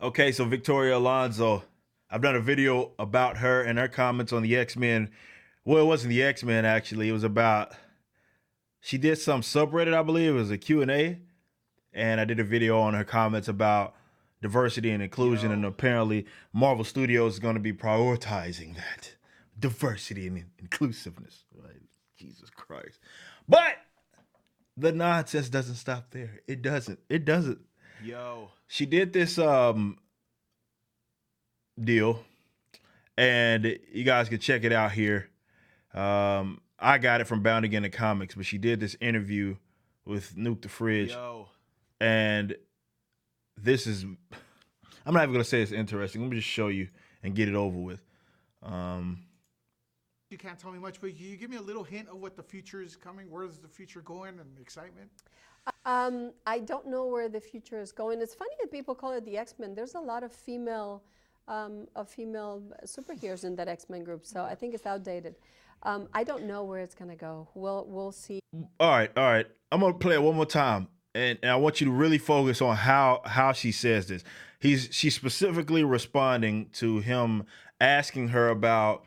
Okay, so Victoria Alonso, I've done a video about her and her comments on the X-Men. Well, it wasn't the X-Men actually. It was about she did some subreddit, I believe. It was a Q&A, and I did a video on her comments about diversity and inclusion, and apparently Marvel Studios is going to be prioritizing that diversity and inclusiveness. Right? Jesus Christ. But the nonsense doesn't stop there. It doesn't. It doesn't. Yo. She did this deal, and you guys can check it out here. I got it from Bound Again in Comics, but she did this interview with Nuke the Fridge, Yo. and this is, I'm not even gonna say it's interesting. Let me just show you and get it over with. You can't tell me much, but can you give me a little hint of what the future is coming? Where's the future going and excitement? I don't know where the future is going. It's funny that people call it the X-Men. There's a lot of female superheroes in that X-Men group, so I think it's outdated. I don't know where it's gonna go. We'll see. All right. I'm gonna play it one more time, and I want you to really focus on how she says this. She's specifically responding to him asking her about,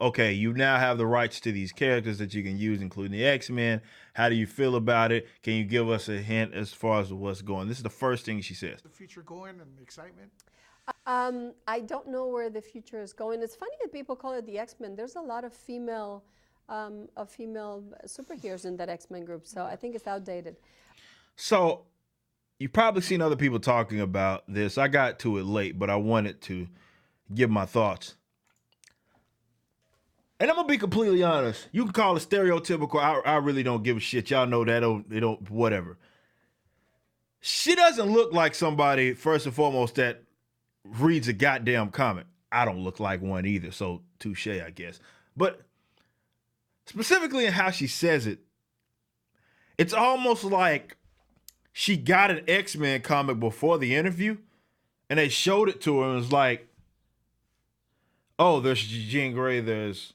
okay, you now have the rights to these characters that you can use, including the X-Men. How do you feel about it? Can you give us a hint as far as what's going? This is the first thing she says. The future going and excitement? I don't know where the future is going. It's funny that people call it the X-Men. There's a lot of female superheroes in that X-Men group, so I think it's outdated. So you've probably seen other people talking about this. I got to it late, but I wanted to give my thoughts. And I'm gonna be completely honest. You can call it stereotypical. I really don't give a shit. Y'all know that. They don't. Whatever. She doesn't look like somebody, first and foremost, that reads a goddamn comic. I don't look like one either. So touche, I guess. But specifically in how she says it, it's almost like she got an X-Men comic before the interview, and they showed it to her and was like, "Oh, there's Jean Grey. There's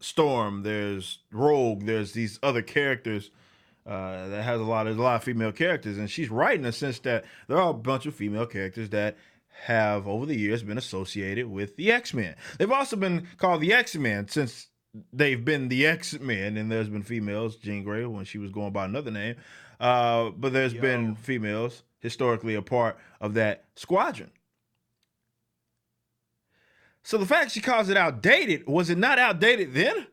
Storm, there's Rogue, there's these other characters that has there's a lot of female characters," and she's right in the sense that there are a bunch of female characters that have over the years been associated with the X-Men. They've also been called the X-Men since they've been the X-Men, and there's been females, Jean Grey when she was going by another name, but there's been females historically a part of that squadron. So the fact she calls it outdated, was it not outdated then?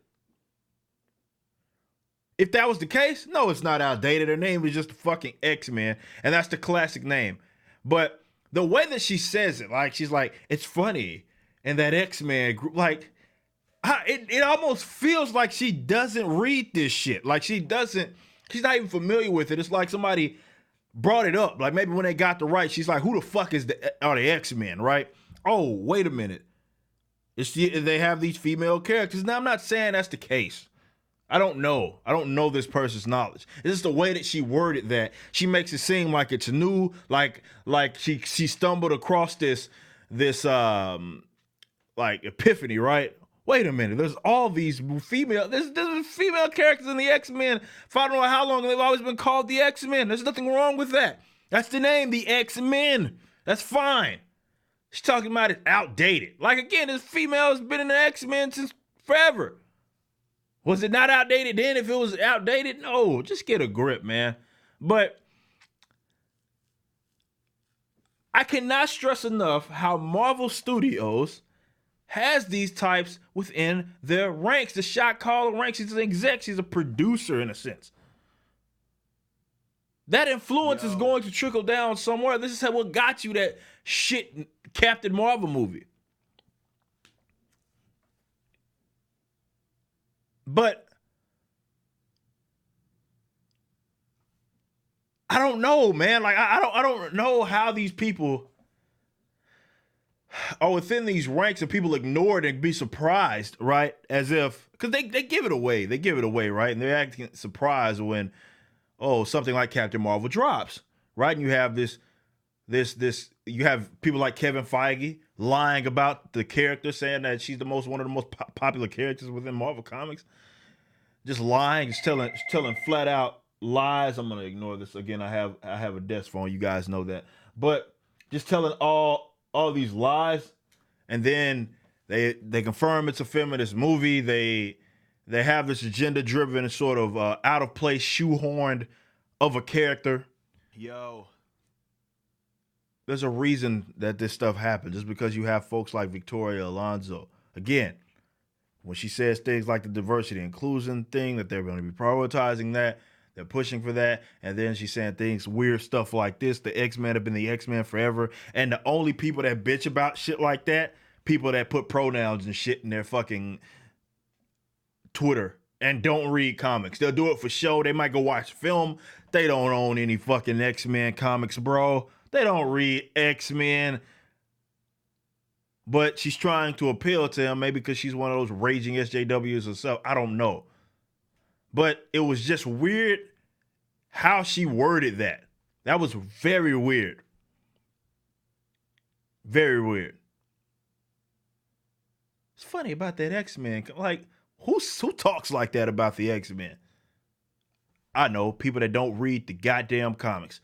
If that was the case, no, it's not outdated. Her name is just the fucking X-Men, and that's the classic name. But the way that she says it, like she's like, it's funny, and that X-Men group, like, it almost feels like she doesn't read this shit. Like she's not even familiar with it. It's like somebody brought it up. Like maybe when they got the right, she's like, who the fuck are the X-Men, right? Oh, wait a minute. They have these female characters. Now, I'm not saying that's the case. I don't know this person's knowledge. It's just the way that she worded that. She makes it seem like it's new, like she stumbled across this like epiphany, right? Wait a minute. There's all these there's female characters in the X-Men. For I don't know how long they've always been called the X-Men. There's nothing wrong with that. That's the name, the X-Men. That's fine. She's talking about it outdated. Like, again, this female has been in the X-Men since forever. Was it not outdated then? If it was outdated, no. Just get a grip, man. But I cannot stress enough how Marvel Studios has these types within their ranks. The shot caller ranks. She's an exec. She's a producer in a sense. That influence is going to trickle down somewhere. This is what got you that shit Captain Marvel movie. But I don't know, man. Like I don't know how these people are within these ranks and people ignore it and be surprised, right? As if, because they give it away. They give it away, right? And they're acting surprised when, something like Captain Marvel drops, right? And you have you have people like Kevin Feige lying about the character, saying that she's one of the most popular characters within Marvel Comics. Just lying, just telling flat out lies. I'm gonna ignore this again. I have a desk phone. You guys know that, but just telling all these lies, and then they confirm it's a feminist movie. They have this agenda driven sort of out of place shoehorned of a character. Yo, there's a reason that this stuff happens. Just because you have folks like Victoria Alonso. Again, when she says things like the diversity inclusion thing, that they're going to be prioritizing that, they're pushing for that, and then she's saying things, weird stuff like this. The X-Men have been the X-Men forever, and the only people that bitch about shit like that, people that put pronouns and shit in their fucking Twitter and don't read comics. They'll do it for show. They might go watch film. They don't own any fucking X-Men comics, bro. They don't read X-Men. But she's trying to appeal to him, maybe because she's one of those raging SJWs herself. I don't know. But it was just weird how she worded that. That was very weird. Very weird. It's funny about that X-Men. Like, who talks like that about the X-Men? I know, people that don't read the goddamn comics.